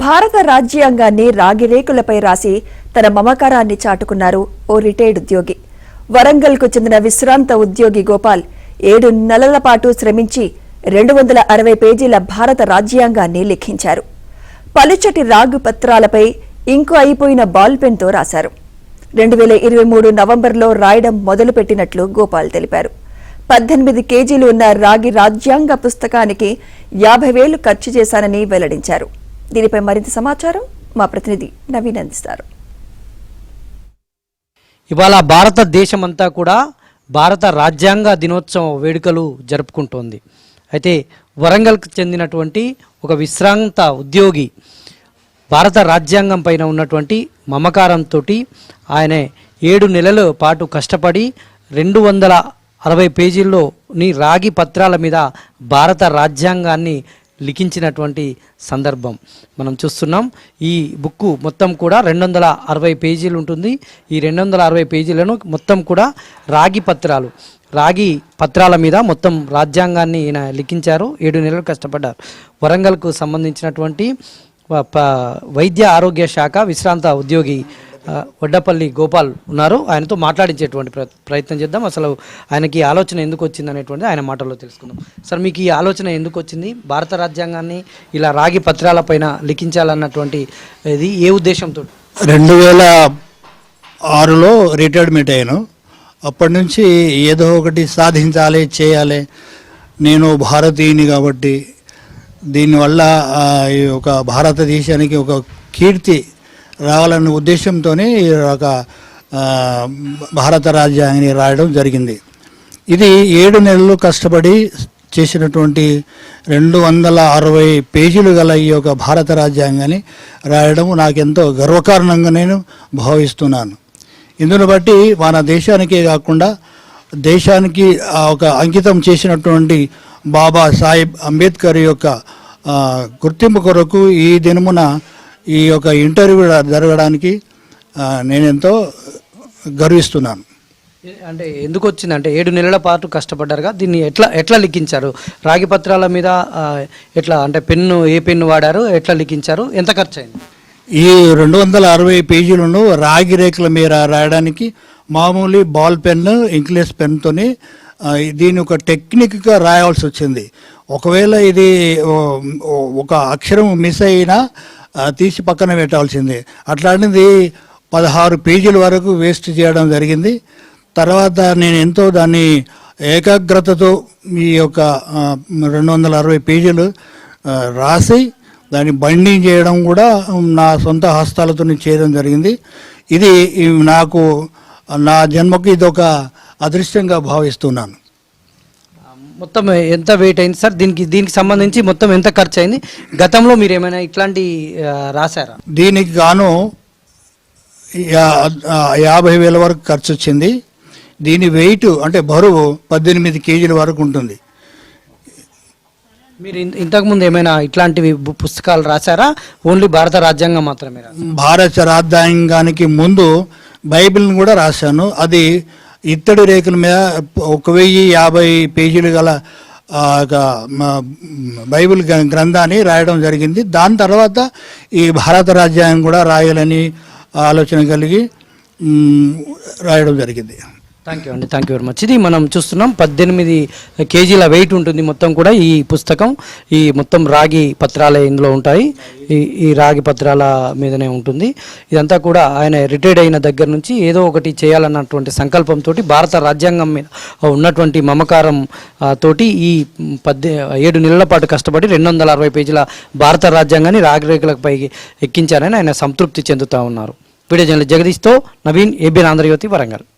భారత రాజ్యాంగాన్ని రాగిరేకులపై రాసి తన మమకారాన్ని చాటుకున్నారు ఓ రిటైర్డ్ ఉద్యోగి. వరంగల్కు చెందిన విశ్రాంత ఉద్యోగి గోపాల్ 7 నెలల పాటు శ్రమించి 260 పేజీల భారత రాజ్యాంగాన్ని లిఖించారు. పలుచటి రాగు పత్రాలపై ఇంకు అయిపోయిన బాల్ పెన్తో రాశారు. 2023 నవంబర్లో రాయడం మొదలుపెట్టినట్లు గోపాల్ తెలిపారు. 18 కేజీలు ఉన్న రాగి రాజ్యాంగ పుస్తకానికి 50,000 ఖర్చు చేశానని వెల్లడించారు. దీనిపై మరింత సమాచారం మా ప్రతినిధి నవీన్ అందిస్తారు. ఇవాళ భారతదేశమంతా కూడా భారత రాజ్యాంగ దినోత్సవం వేడుకలు జరుపుకుంటోంది. అయితే వరంగల్కు చెందినటువంటి ఒక విశ్రాంత ఉద్యోగి భారత రాజ్యాంగం పైన ఉన్నటువంటి మమకారంతో ఆయన 7 నెలల పాటు కష్టపడి 260 పేజీల్లోని రాగి పత్రాల మీద భారత రాజ్యాంగాన్ని లిఖించినటువంటి సందర్భం మనం చూస్తున్నాం. ఈ బుక్కు మొత్తం కూడా 260 పేజీలు ఉంటుంది. ఈ 260 పేజీలను మొత్తం కూడా రాగి పత్రాల మీద మొత్తం రాజ్యాంగాన్ని ఈయన లిఖించారు. 7 నెలలు కష్టపడ్డారు. వరంగల్కు సంబంధించినటువంటి వైద్య ఆరోగ్య శాఖ విశ్రాంత ఉద్యోగి వడ్డపల్లి గోపాల్ ఉన్నారు. ఆయనతో మాట్లాడించేటువంటి ప్రయత్నం చేద్దాం. అసలు ఆయనకి ఆలోచన ఎందుకు వచ్చింది అనేటువంటిది ఆయన మాటల్లో తెలుసుకుందాం. సార్, మీకు ఈ ఆలోచన ఎందుకు వచ్చింది? భారత రాజ్యాంగాన్ని ఇలా రాగి పత్రాల పైన లిఖించాలన్నటువంటి ఇది ఏ ఉద్దేశంతో? 2006లో రిటైర్మెంట్ అయ్యాను. అప్పటి నుంచి ఏదో ఒకటి సాధించాలి, చేయాలి. నేను భారతీయుని కాబట్టి దీనివల్ల ఒక భారతదేశానికి ఒక కీర్తి రావాలన్న ఉద్దేశంతోనే ఒక భారత రాజ్యాంగాన్ని రాయడం జరిగింది. ఇది 7 నెలలు కష్టపడి చేసినటువంటి 260 పేజీలు గల ఈ యొక్క భారత రాజ్యాంగాన్ని రాయడం నాకెంతో గర్వకారణంగా నేను భావిస్తున్నాను. ఇందును బట్టి మన దేశానికే కాకుండా దేశానికి ఒక అంకితం చేసినటువంటి బాబా సాహెబ్ అంబేద్కర్ యొక్క గుర్తింపు కొరకు ఈ దినమున ఈ యొక్క ఇంటర్వ్యూ జరగడానికి నేనెంతో గర్విస్తున్నాను. అంటే ఎందుకు వచ్చింది అంటే 7 నెలల పాటు కష్టపడ్డారుగా, దీన్ని ఎట్లా లిఖించారు? రాగి పత్రాల మీద ఎట్లా అంటే ఏ పెన్ను వాడారు, ఎట్లా లిఖించారు, ఎంత ఖర్చు అయింది? ఈ 260 పేజీలను రాగి రేకుల మీద రాయడానికి మామూలు బాల్ పెన్, ఇంక్లెస్ పెన్తోని దీని ఒక టెక్నిక్గా రాయాల్సి వచ్చింది. ఒకవేళ ఇది ఒక అక్షరం మిస్ అయినా తీసి పక్కన పెట్టాల్సింది. అట్లాంటిది 16 పేజీల వరకు వేస్ట్ చేయడం జరిగింది. తర్వాత నేను ఎంతో దాన్ని ఏకాగ్రతతో ఈ యొక్క 260 పేజీలు రాసి దాన్ని బైండింగ్ చేయడం కూడా నా సొంత హస్తాలతో చేయడం జరిగింది. ఇది నాకు నా జన్మకు ఇది ఒక అదృష్టంగా భావిస్తున్నాను. మొత్తం ఎంత వెయిట్ అయింది సార్? దీనికి సంబంధించి మొత్తం ఎంత ఖర్చు అయింది? గతంలో మీరు ఏమైనా ఇట్లాంటి రాశారా? దీనికి గాను 50,000 వరకు ఖర్చు వచ్చింది. దీని వెయిట్ అంటే బరువు 18 కేజీల వరకు ఉంటుంది. మీరు ఇంతకుముందు ఏమైనా ఇట్లాంటివి పుస్తకాలు రాశారా? ఓన్లీ భారత రాజ్యాంగం మాత్రమే? భారత రాజ్యాంగానికి ముందు బైబిల్ని కూడా రాశాను. అది ఇత్తడి రేకుల మీద 1050 పేజీలు గల బైబిల్ గ్రంథాన్ని రాయడం జరిగింది. దాని తర్వాత ఈ భారత రాజ్యాంగం కూడా రాయాలని ఆలోచన కలిగి రాయడం జరిగింది. Thank you very much. ఇది మనం చూస్తున్నాం 18 కేజీల వెయిట్ ఉంటుంది మొత్తం కూడా ఈ పుస్తకం. ఈ మొత్తం రాగి పత్రాలే ఇందులో ఉంటాయి. ఈ రాగి పత్రాల మీదనే ఉంటుంది. ఇదంతా కూడా ఆయన రిటైర్డ్ అయిన దగ్గర నుంచి ఏదో ఒకటి చేయాలన్నటువంటి సంకల్పంతో భారత రాజ్యాంగం మీద ఉన్నటువంటి మమకారం తోటి ఈ 7 నెలల పాటు కష్టపడి 260 పేజీల భారత రాజ్యాంగాన్ని రాగిరేకులపై ఎక్కించారని ఆయన సంతృప్తి చెందుతూ ఉన్నారు. వీడియో జర్నలిస్ట్ జగదీష్తో నవీన్, ఏబిఎన్ ఆంధ్రజ్యోతి, వరంగల్.